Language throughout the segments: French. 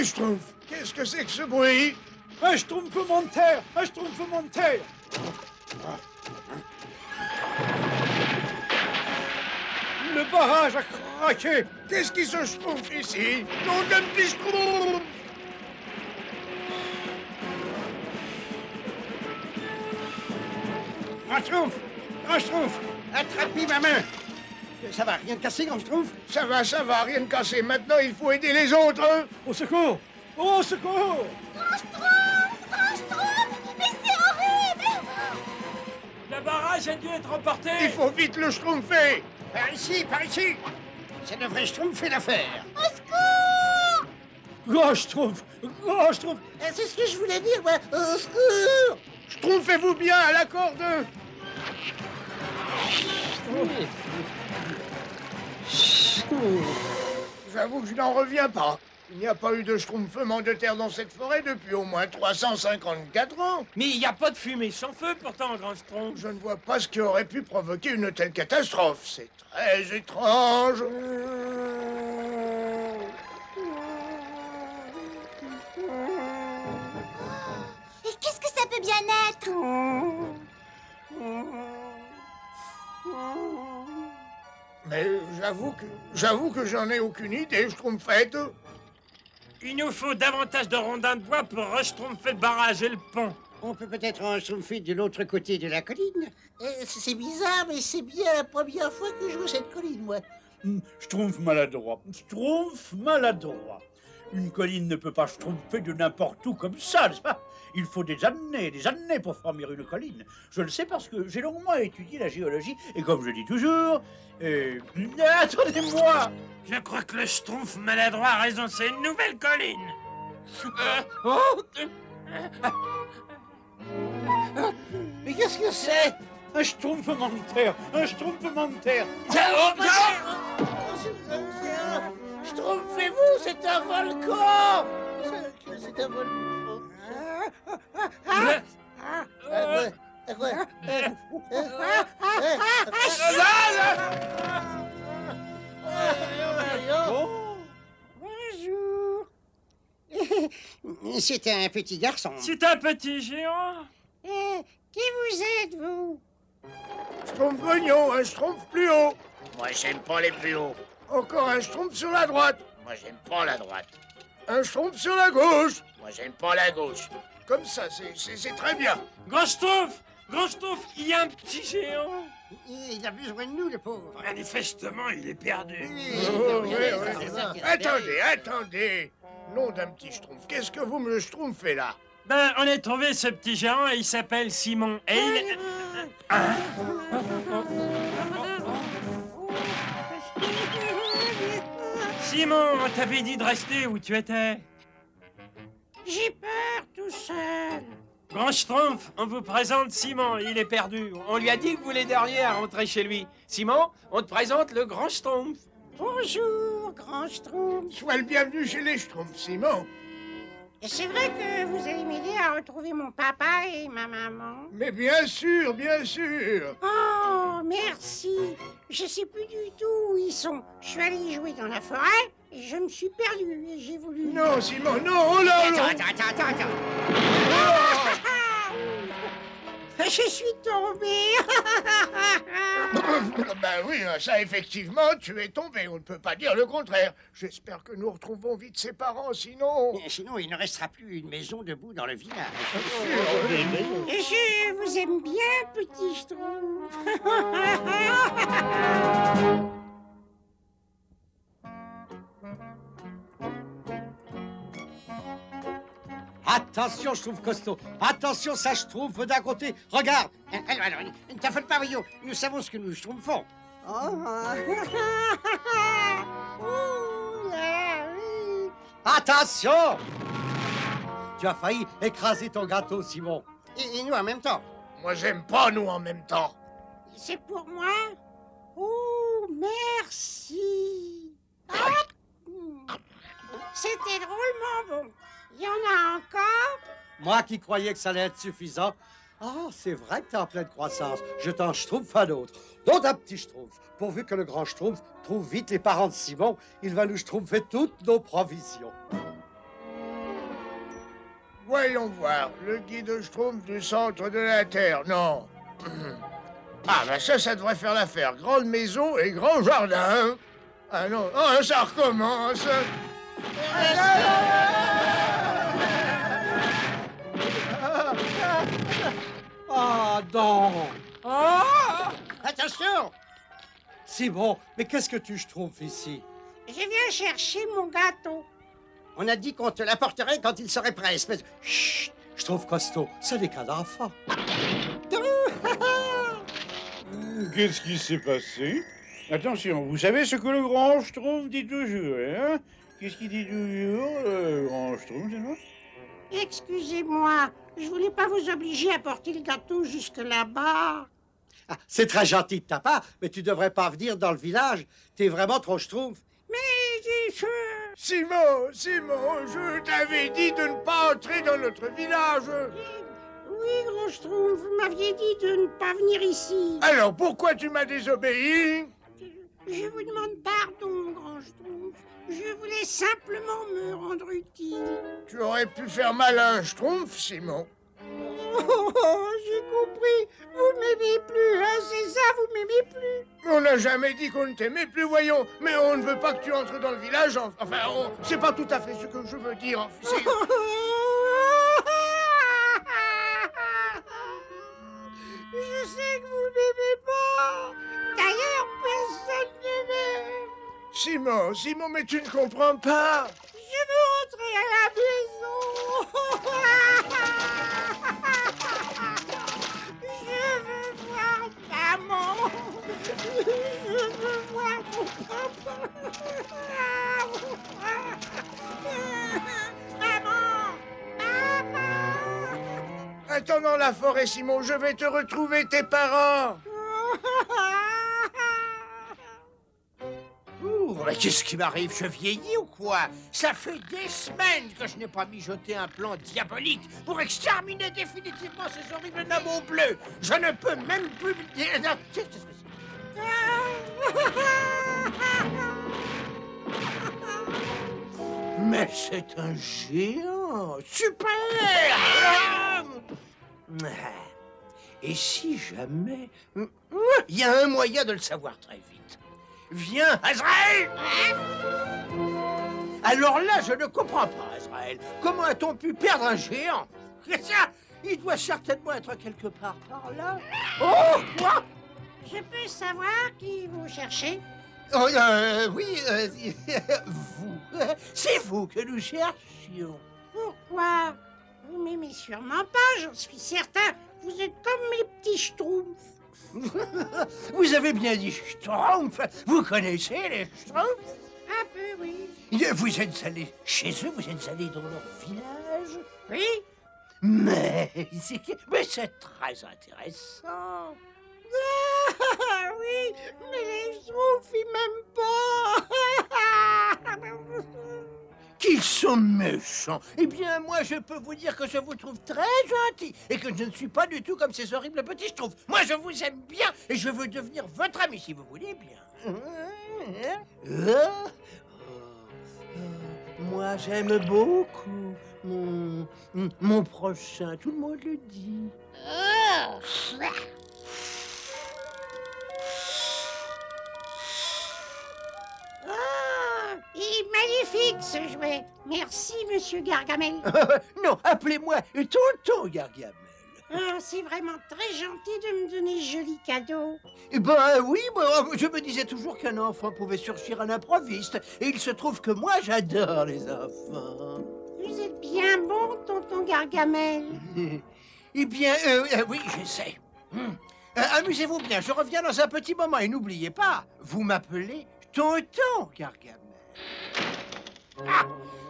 Les Schtroumpfs, qu'est-ce que c'est que ce bruit? Un Schtroumpfementer! Un Schtroumpfementer! Le barrage a craqué! Qu'est-ce qui se schtroumpfe ici? Nom d'un petit Schtroumpf! Grand Schtroumpf! Grand Schtroumpf! Attrape-lui ma main! Ça va, rien de cassé, Grand Schtroumpf? Ça va, rien de cassé. Maintenant, il faut aider les autres. Au secours! Au secours! Grand Schtroumpf! Grand Schtroumpf! Mais c'est horrible! Le barrage a dû être emporté. Il faut vite le schtroumpfer. Par ici, par ici! Ça devrait schtroumpfer l'affaire! Au secours! Grand Schtroumpf! Grand Schtroumpf! C'est ce que je voulais dire, moi! Au secours! Schtroumpfez-vous bien à la corde. J'avoue que je n'en reviens pas. Il n'y a pas eu de schtroumpfement de terre dans cette forêt depuis au moins 354 ans. Mais il n'y a pas de fumée sans feu pourtant, Grand Schtroumpf. Je ne vois pas ce qui aurait pu provoquer une telle catastrophe. C'est très étrange. Et qu'est-ce que ça peut bien être? Mais j'avoue que j'en ai aucune idée, Schtroumpfette. Il nous faut davantage de rondins de bois pour reschtroumpfer le barrage et le pont. On peut peut-être en schtroumpfer de l'autre côté de la colline. C'est bizarre, mais c'est bien la première fois que je vois cette colline, moi. Schtroumpf maladroit. Schtroumpf maladroit. Une colline ne peut pas schtroumpfer de n'importe où comme ça, n'est-ce pas? Il faut des années pour former une colline. Je le sais parce que j'ai longuement étudié la géologie et comme je dis toujours... Attendez-moi! Je crois que le Schtroumpf maladroit a raison, c'est une nouvelle colline. Mais qu'est-ce que c'est? Un Schtroumpfementer! Un Schtroumpfementer! Schtroumpfez-vous, c'est un volcan! C'est un volcan. Bonjour. C'est un petit garçon. C'est un petit géant. Qui vous êtes, vous? Schtroumpf grognon, un Schtroumpf plus haut. Moi, j'aime pas les plus hauts. Encore un Schtroumpf sur la droite. Moi, j'aime pas la droite. Un Schtroumpf sur la gauche. Moi, j'aime pas la gauche. Comme ça, c'est très bien. Grand Schtroumpf, il y a un petit géant. Il a besoin de nous, le pauvre. Manifestement, il est perdu. Attendez. Nom d'un petit Schtroumpf, qu'est-ce que vous me schtroumpfez là? Ben, on a trouvé ce petit géant et il s'appelle Simon. Et il... Simon, on t'avait dit de rester où tu étais. J'ai peur tout seul. Grand Schtroumpf, on vous présente Simon, il est perdu. On lui a dit que vous l'aideriez à rentrer chez lui. Simon, on te présente le Grand Schtroumpf. Bonjour, Grand Schtroumpf. Sois le bienvenu chez les Schtroumpfs, Simon. Et c'est vrai que vous allez m'aider à retrouver mon papa et ma maman? Mais bien sûr. Oh, merci. Je sais plus du tout où ils sont. Je suis allé jouer dans la forêt et je me suis perdu et j'ai voulu... Non, Simon, non, oh là là. Attends. Je suis tombée. Ben oui, ça effectivement, tu es tombé, on ne peut pas dire le contraire. J'espère que nous retrouvons vite ses parents, sinon... Sinon, il ne restera plus une maison debout dans le village. Et Je vous aime bien, petit Schtroumpf. Attention, Schtroumpf costaud! Attention, ça Schtroumpf d'un côté! Regarde! Alors, ne t'affole pas, voyons. Nous savons ce que nous schtroumpfons. Attention! Tu as failli écraser ton gâteau, Simon. Et nous en même temps. moi, j'aime pas nous en même temps. C'est pour moi? Oh, merci. C'était drôlement bon. Il y en a encore? Moi qui croyais que ça allait être suffisant. Ah, c'est vrai que t'es en pleine croissance. Je t'en schtroumpf un autre. D'autres un petit schtroumpf. Pourvu que le grand schtroumpf trouve vite les parents de Simon, il va nous schtroumpfer toutes nos provisions. Voyons voir, le guide Schtroumpf du centre de la Terre, non. Ah, ben ça devrait faire l'affaire. Grande maison et grand jardin. Ah non, oh, ça recommence. Ah non. Oh! Attention! Simon, mais qu'est-ce que tu Schtroumpf ici? Je viens chercher mon gâteau. On a dit qu'on te l'apporterait quand il serait prêt, espèce... Chut, Schtroumpf costaud, ça n'est qu'un enfant. Qu'est-ce qui s'est passé? Attention, vous savez ce que le grand Schtroumpf dit toujours, hein? Qu'est-ce qu'il dit toujours, le grand Schtroumpf, c'est moi? Excusez-moi, je voulais pas vous obliger à porter le gâteau jusque là-bas. Ah, c'est très gentil de ta part, mais tu devrais pas venir dans le village. T'es vraiment trop Schtroumpf. Mais je... Simon, je t'avais dit de ne pas entrer dans notre village. Oui, gros Schtroumpf, vous m'aviez dit de ne pas venir ici. Alors pourquoi tu m'as désobéi? Je vous demande pardon, grand Schtroumpf. Je voulais simplement me rendre utile. Tu aurais pu faire mal à un Schtroumpf, Simon. Oh, j'ai compris. Vous m'aimez plus, hein, c'est ça, vous m'aimez plus. On n'a jamais dit qu'on ne t'aimait plus, voyons. Mais on ne veut pas que tu entres dans le village. Enfin, c'est pas tout à fait ce que je veux dire. Je sais que vous m'aimez pas. D'ailleurs, personne ne m'aime. Simon, mais tu ne comprends pas. Je veux rentrer à la maison. Je veux voir maman. Je veux voir mon papa. Maman. Attends dans la forêt, Simon, je vais te retrouver tes parents. Mais qu'est-ce qui m'arrive? Je vieillis ou quoi? Ça fait des semaines que je n'ai pas mijoté un plan diabolique pour exterminer définitivement ces horribles nameaux bleus. Je ne peux même plus... Qu'est-ce que c'est? Mais c'est un géant! Super! Et si jamais... Il y a un moyen de le savoir très vite. Viens, Azraël! Alors là, je ne comprends pas, Azraël. Comment a-t-on pu perdre un géant? Ça, il doit certainement être quelque part par là. Oh, quoi? Je peux savoir qui vous cherchez? Oh, oui, vous. C'est vous que nous cherchions. Pourquoi? Vous m'aimez sûrement pas, j'en suis certain. Vous êtes comme mes petits schtroumpfs. Vous avez bien dit Schtroumpf. Vous connaissez les Schtroumpfs? Un peu, oui. Vous êtes allé chez eux? Vous êtes allé dans leur village? Oui? Mais c'est très intéressant. Ah, oui, mais les schtroumpfs, ils m'aiment pas. Qu'ils sont méchants. Eh bien, moi, je peux vous dire que je vous trouve très gentil et que je ne suis pas du tout comme ces horribles petits schtroumpfs. Moi, je vous aime bien et je veux devenir votre ami, si vous voulez bien. Moi, j'aime beaucoup mon prochain. Tout le monde le dit. Il est magnifique, ce jouet. Merci, monsieur Gargamel. Non, appelez-moi Tonton Gargamel. Ah, c'est vraiment très gentil de me donner ce joli cadeau. Eh ben oui, je me disais toujours qu'un enfant pouvait surgir à l'improviste. Et il se trouve que moi, j'adore les enfants. Vous êtes bien bon, tonton Gargamel. Eh bien, oui, j'essaie. Amusez-vous bien, je reviens dans un petit moment. Et n'oubliez pas, vous m'appelez Tonton Gargamel. Ah,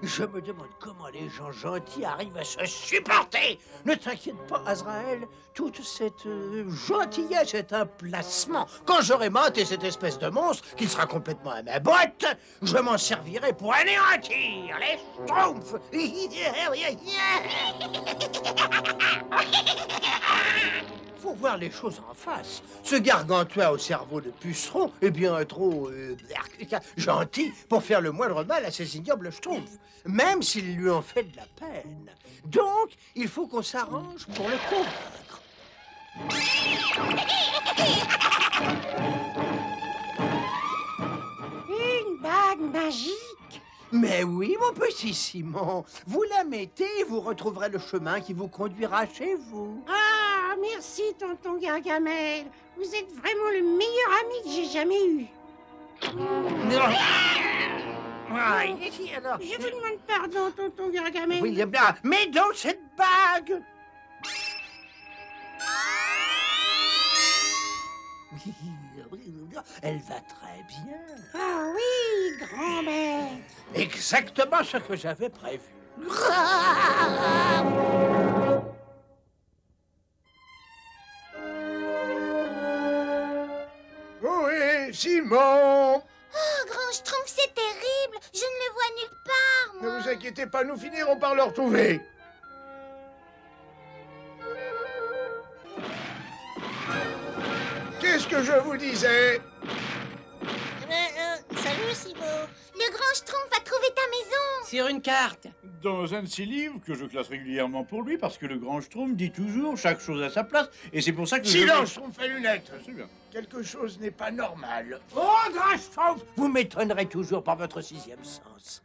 je me demande comment les gens gentils arrivent à se supporter. Ne t'inquiète pas, Azraël. Toute cette gentillesse est un placement. Quand j'aurai maté cette espèce de monstre, qui sera complètement à ma botte, je m'en servirai pour anéantir les schtroumpfs. Faut voir les choses en face. Ce gargantua au cerveau de puceron est bien trop gentil pour faire le moindre mal à ces ignobles schtroumpfs, même s'ils lui ont fait de la peine. Donc, il faut qu'on s'arrange pour le convaincre. Une bague magique? Mais oui, mon petit Simon, vous la mettez et vous retrouverez le chemin qui vous conduira chez vous. Ah, merci, tonton Gargamel. Vous êtes vraiment le meilleur ami que j'ai jamais eu. Alors, Je vous demande pardon, tonton Gargamel. oui, bien, mais dans cette bague. Elle va très bien. Ah oui, grand-mère. Exactement ce que j'avais prévu. Oui, Simon! Oh, Grand Schtroumpf, c'est terrible. Je ne le vois nulle part, Ne moi. vous inquiétez pas, nous finirons par le retrouver. Qu'est-ce que je vous disais? Salut, Simon. Le Grand Schtroumpf a trouvé ta maison. Sur une carte. Dans un de ses livres que je classe régulièrement pour lui, parce que le grand Schtroumpf dit toujours chaque chose à sa place, et c'est pour ça que Silence, Schtroumpf à lunettes. C'est bien. Quelque chose n'est pas normal. Oh, Grand Schtroumpf, vous m'étonnerez toujours par votre sixième sens.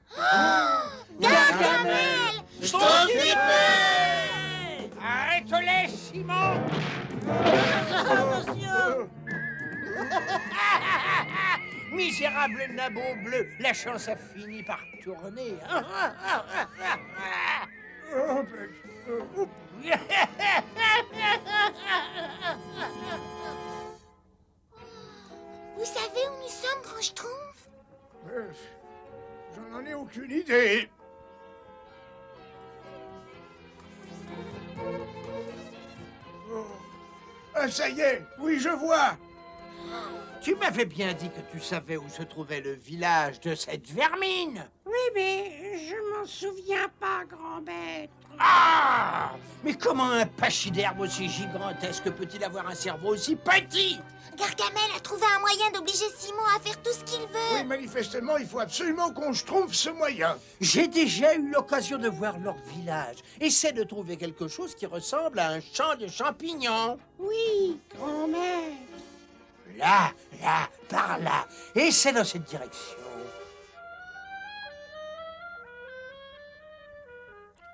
Gargamel. Arrête-les, Simon. Misérable nabot bleu, la chance a fini par tourner. Oh, Vous savez où nous sommes, Grand Schtroumpf? Je n'en ai aucune idée. Oh. Ah, ça y est, oui, je vois. Tu m'avais bien dit que tu savais où se trouvait le village de cette vermine. Oui, mais je m'en souviens pas, grand-maître. Ah! Mais comment un pachyderme aussi gigantesque peut-il avoir un cerveau aussi petit? Gargamel a trouvé un moyen d'obliger Simon à faire tout ce qu'il veut. Oui, manifestement, il faut absolument qu'on trouve ce moyen. J'ai déjà eu l'occasion de voir leur village. Essaie de trouver quelque chose qui ressemble à un champ de champignons. Oui, grand-mère. Là, par là. Et c'est dans cette direction.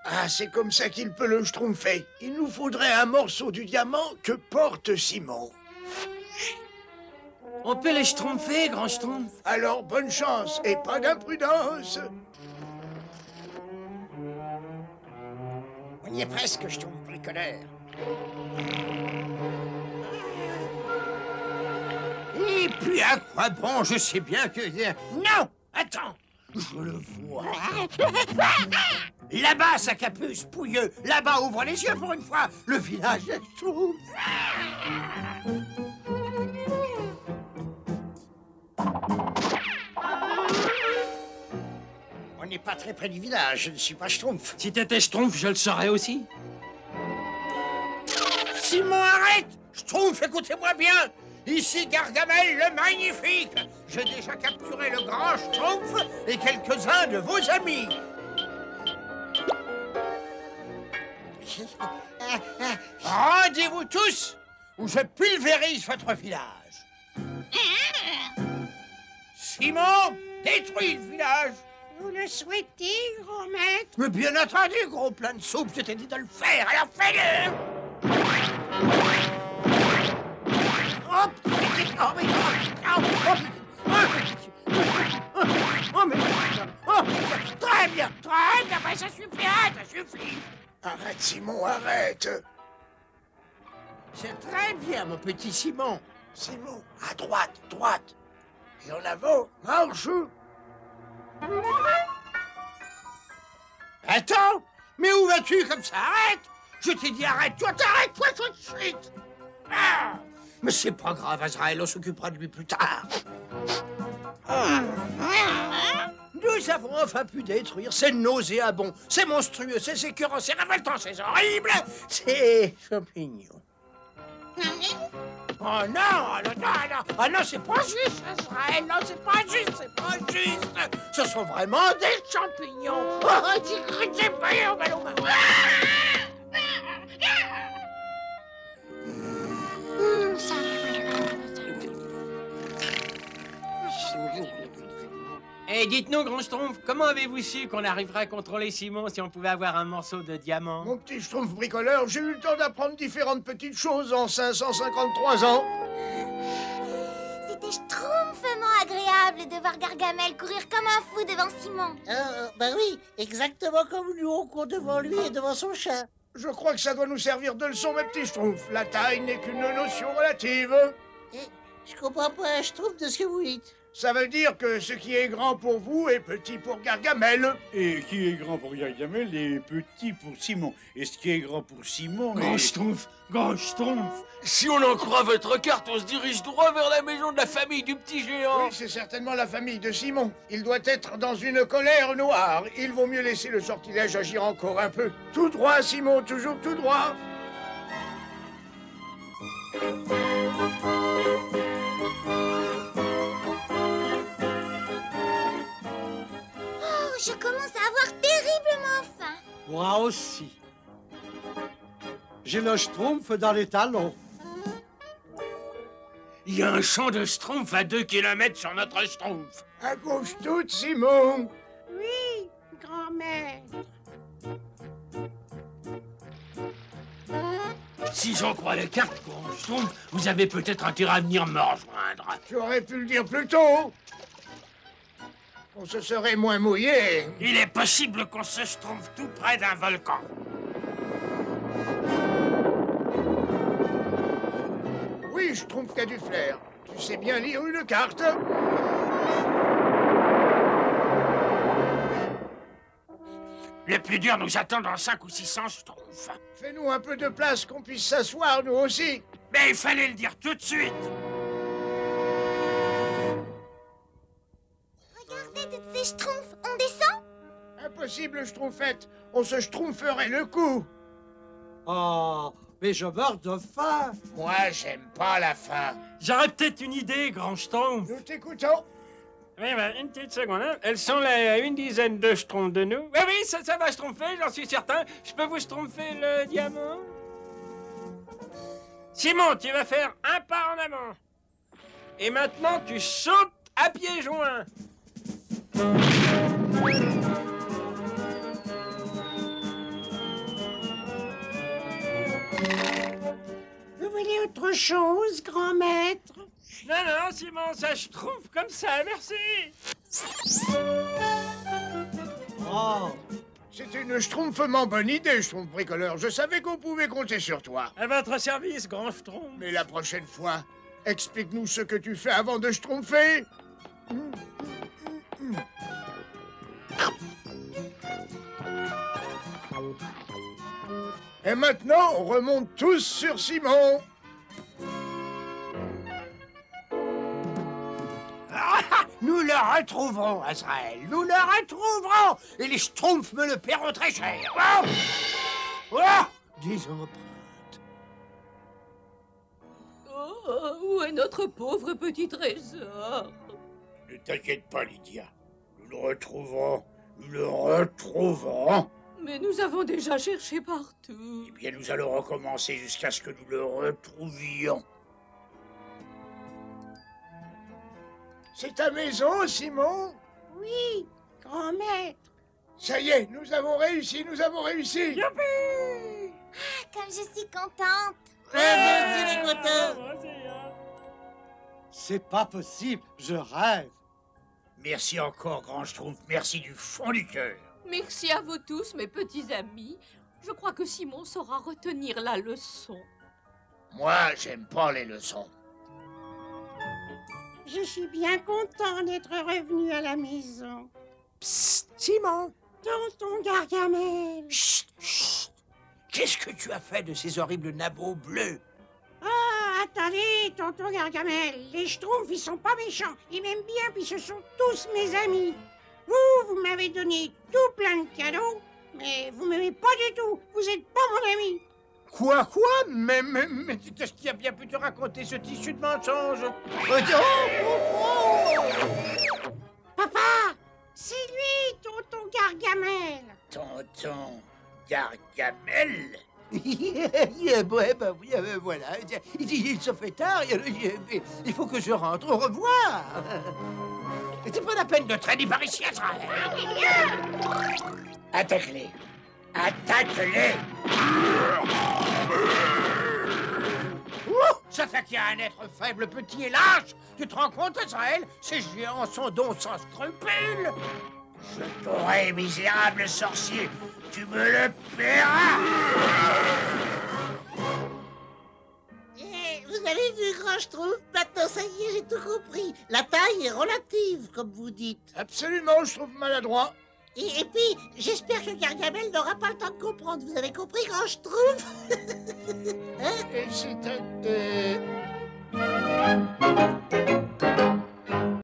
Ah, c'est comme ça qu'il peut le schtroumpfer. Il nous faudrait un morceau du diamant que porte Simon. On peut les schtroumpfer, Grand Schtroumpf. Alors, bonne chance et pas d'imprudence. On y est presque, je trouve, bricoleur. Et puis à quoi bon? Je sais bien que... Non! Attends! Je le vois. Là-bas, sa capuce, pouilleux. Là-bas, ouvre les yeux pour une fois. Le village est tout. On n'est pas très près du village, je ne suis pas schtroumpf. Si t'étais Schtroumpf, je le saurais aussi. Simon, arrête! Schtroumpf, écoutez-moi bien! Ici Gargamel le Magnifique! J'ai déjà capturé le grand Schtroumpf et quelques-uns de vos amis. Rendez-vous tous ou je pulvérise votre village. Simon, détruis le village! Vous le souhaitez, grand-maître? Mais bien entendu, gros plein de soupe, je t'ai dit de le faire, alors fais-le! Hop! Très bien, ben ça suffit, ça suffit! Arrête, Simon, arrête. C'est très bien, mon petit Simon. Simon, à droite, droite. Et en avant, marche. Attends! Mais où vas-tu comme ça? Arrête! Je t'ai dit arrête-toi, t'arrête-toi tout de suite! Ah! Mais c'est pas grave, Azraël, on s'occupera de lui plus tard. Nous avons enfin pu détruire ces nauséabonds, ces monstrueux, ces écœurants, ces révoltants, ces horribles, ces champignons. Oh non, non, non, non. Ah non, c'est pas juste, Azraël. Non, c'est pas juste, c'est pas juste. Ce sont vraiment des champignons. Oh, j'ai cru que j'ai pas eu un ballon. Eh, dites-nous, Grand Schtroumpf, comment avez-vous su qu'on arriverait à contrôler Simon si on pouvait avoir un morceau de diamant? Mon petit Schtroumpf bricoleur, j'ai eu le temps d'apprendre différentes petites choses en 553 ans. C'était schtroumpfement agréable de voir Gargamel courir comme un fou devant Simon. Ben oui, exactement comme nous, on court devant lui et devant son chat. Je crois que ça doit nous servir de leçon, mes petits Schtroumpfs. La taille n'est qu'une notion relative. Je comprends pas, je trouve de ce que vous dites. Ça veut dire que ce qui est grand pour vous est petit pour Gargamel. Et qui est grand pour Gargamel est petit pour Simon. Et ce qui est grand pour Simon Grand est... Schtroumpf, Grand Schtroumpf, Si on en croit votre carte, on se dirige droit vers la maison de la famille du petit géant. Oui, c'est certainement la famille de Simon. Il doit être dans une colère noire. Il vaut mieux laisser le sortilège agir encore un peu. Tout droit, Simon, toujours tout droit. Oh, je commence à avoir terriblement faim. Moi aussi. J'ai le schtroumpf dans les talons. il y a un champ de Schtroumpf à 2 kilomètres sur notre Schtroumpf. À gauche toute, Simon. Oui, grand-mère. Si j'en crois les cartes, Grand Schtroumpf, vous avez peut-être intérêt à venir me rejoindre. Tu aurais pu le dire plus tôt. On se serait moins mouillé. Il est possible qu'on se Schtroumpf tout près d'un volcan. Oui, je trouve qu'il y a du flair. Tu sais bien lire une carte. Le plus dur nous attend dans 5 ou 600 Schtroumpfs. Fais-nous un peu de place qu'on puisse s'asseoir, nous aussi. Mais il fallait le dire tout de suite. Regardez toutes ces Schtroumpfs, on descend? Impossible, Schtroumpfette. On se Schtroumpferait le coup. Oh, mais je meurs de faim. Moi, j'aime pas la faim. J'aurais peut-être une idée, Grand Schtroumpf. Nous t'écoutons. Oui, bah, une petite seconde. Hein. Elles sont là à une dizaine de Schtroumpfs de nous. Oui, oui, ça va Schtroumpfer, j'en suis certain. Je peux vous Schtroumpfer le diamant? Simon, tu vas faire un pas en avant. Et maintenant, tu sautes à pieds joints. Vous voulez autre chose, grand maître? Non, non, Simon, ça je trouve comme ça, merci. Oh, C'est une schtroumpfement bonne idée, Schtroumpf bricoleur. Je savais qu'on pouvait compter sur toi. À votre service, Grand Schtroumpf. Mais la prochaine fois, explique-nous ce que tu fais avant de schtroumpfer. Et maintenant, on remonte tous sur Simon. Nous le retrouverons, Azraël. Nous le retrouverons. Et les Schtroumpfs me le paieront très cher. Oh, oh, des empreintes. Oh, où est notre pauvre petit trésor? Ne t'inquiète pas, Lydia. Nous le retrouverons. Nous le retrouverons. Mais nous avons déjà cherché partout. Eh bien, nous allons recommencer jusqu'à ce que nous le retrouvions. C'est ta maison, Simon? Oui, grand maître. Ça y est, nous avons réussi, nous avons réussi. Youpi! Ah, comme je suis contente. c'est pas possible, je rêve. Merci encore, Grand Schtroumpf. Merci du fond du cœur. Merci à vous tous, mes petits amis. Je crois que Simon saura retenir la leçon. Moi, j'aime pas les leçons. Je suis bien content d'être revenu à la maison. Psst, Simon. Tonton Gargamel. Chut, chut. Qu'est-ce que tu as fait de ces horribles nabots bleus? Ah, attendez, tonton Gargamel. Les Schtroumpfs, ils sont pas méchants. Ils m'aiment bien, puis ce sont tous mes amis. Vous m'avez donné tout plein de cadeaux, mais vous m'aimez pas du tout. Vous êtes pas mon ami. Quoi? Mais qu'est-ce qui a bien pu te raconter ce tissu de mensonge? Papa, c'est lui, tonton Gargamel. Tonton Gargamel? Voilà. Il se fait tard. Il faut que je rentre. Au revoir. C'est pas la peine de traîner par ici, Azraël. Attaque-les! Attaque-les! S'attaquer à un être faible, petit et lâche. Tu te rends compte, Azraël? Ces géants sont donc sans scrupules. Je t'aurai, misérable sorcier! Tu me le paieras! Vous avez vu, Grand Schtroumpf? Maintenant, ça y est, j'ai tout compris. La taille est relative, comme vous dites. Absolument, je trouve maladroit. Et puis, j'espère que Gargamel n'aura pas le temps de comprendre. Vous avez compris, Grand Schtroumpf? Et c'est un...